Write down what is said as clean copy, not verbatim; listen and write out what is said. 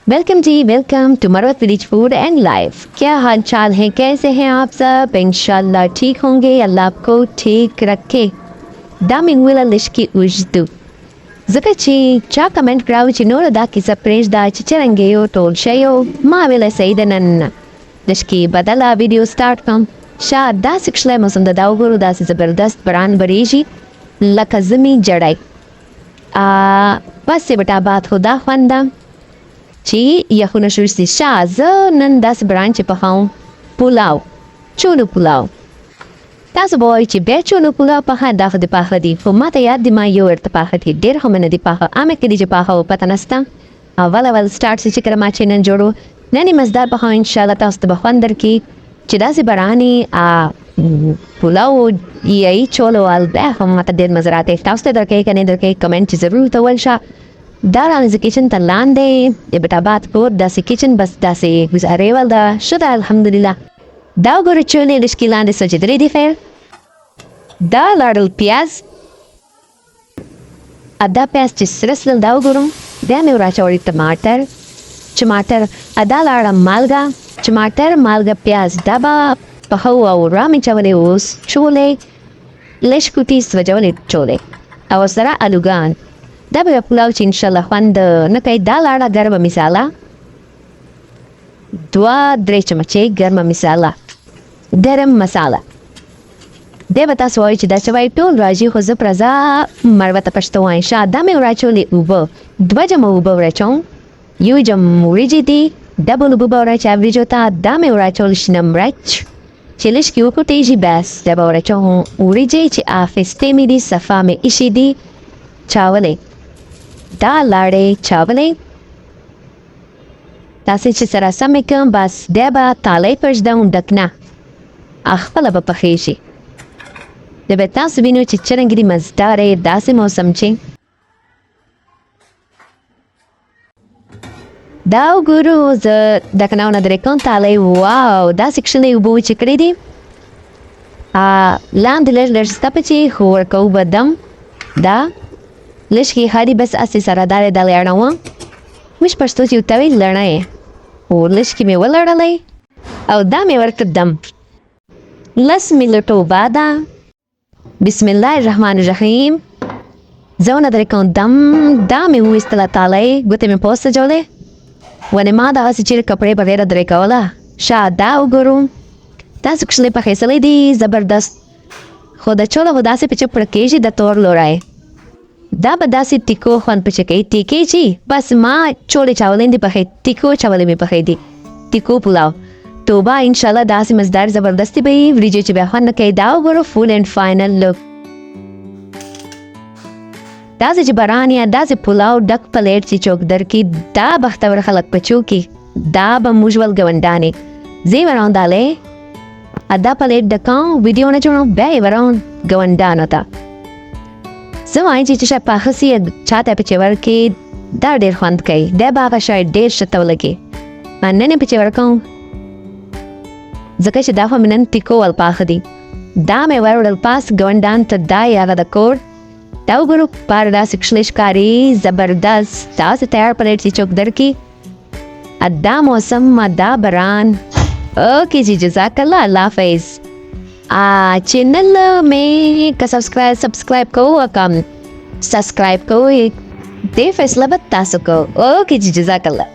वेलकम ji, welcome to Marwat village food and life. क्या हाल चाल है, कैसे हैं आप सब? इंशाल्लाह ठीक होंगे, अल्लाह आपको ठीक रखे। Daming wila lishki ujdu. Zakachi, cha comment crouch in order that is a praise da chicharangeo told Shayo, ma wila saidanan. Lishki badala video start from Sha da six lemos on the Dauguru das is a berdust baran bariji, lakazimi jadai. बस से बटा बात होदा ख्वांदा ची यखुना शुरसी शाज नंदास ब्रांच पहाऊं पुलाव चूलू पुलाव तास बॉय ची बे चूलू पुलाव पहा दाफ दे पहा दी फुमाता याद दिमा योर त पहा थी डेर हमने दी पहा आमे के दी पहा ओ पता नस्ता वाला स्टार्ट से चिकरा माचे नन जोड़ो ननी मजदार पहा इंशाल्लाह तास त बखंदर की चिदा से बरानी पुलाव यही चोलो आल बे हम मत देर मजराते तास ते दरके कने दरके कमेंट जरूर तवल शा Dar aan de kitchen te lande, je betabat voor dat ze kitchen bas dat ze guzare wel da, shoda alhamdulillah. Da gore chole lishki lande so jidri di fair. Da ladel piaz. Ada piaz chisres lel da gorum. Da me ura chori टमाटर ada lara malga, टमाटर malga piaz daba pahawa ura mi chawale us chole lishkuti swajawale chole. Awasara alugan. Dapat pulau inshallah khanda nakai dalara garba misala dua dre chamache garma misala garam masala devata soy chida chawai tol raji khoza praza marwata pashtowa insha dame uracholi ubo dwa jama ubo rachon yu jam murijidi double ubo rach average ota dame urachol shinam rach chilish ki uko teji bas daba urachon urije chi afestemi di safame ishidi chawale da lare chawale tasi ci sara samikam bas deba talay persdaun dakna akhpala ba pakhishi debe tas vinu ci cherangiri mazdare dasi mosam ci dau guru z dakna una dre talay wow dasi kshile ubu ci kredi land ler stapaci khor ko badam da ليش كي هادي بس أسي سردار دالي أرنوا مش برستوتي وتاوي لرناي وليش كي مي ولا رلي أو دامي ورك الدم لسمي لرتو بادا بسم الله الرحمن الرحيم زونا دريكون دامي ويستلا تالي قلت من بوست جولي وانا ما دا أسي چير كبري بغير دريكولا شا داو گرو تاسو کشلی پخیسلی دی زبردست خودا چولا خودا سے پچه پرکیجی دا تور لورائی Da badasi tiko khwan pechake tike chi bas ma chole chawalendi pakhe tiko chawale me pakhe di tiko pulao to ba inshallah dasi mazdar zabardasti bhai video chi bahwan ke dao goro full and final look dasi ji barania dasi pulao dak plate chi chok dar ki da bakhtavar khalak pachu ki da ba mujwal gawandani ze waron dale ada plate dakan video na chono bai waron gawandana ta زمان چې چې په خسي چاته په چور کې دا ډېر خوند کوي دا بابا شاید ډېر شته ولګي نن په چور کوم ځکه چې دا هم نن ټیکو ول پاخ دي دا مې ورول پاس ګوندان ته دا یاره د کور دا وګورو پر دا سکشلیش کاری زبردست تاسو تیار پلیټ چې چوک در کې ادا موسم ادا بران اوکے جی جزاک اللہ اللہ حافظ चैनल में का सब्सक्राइब करो कम सब्सक्राइब करो दे फैसला बता सको ओके जी जज़ाकल्लाह।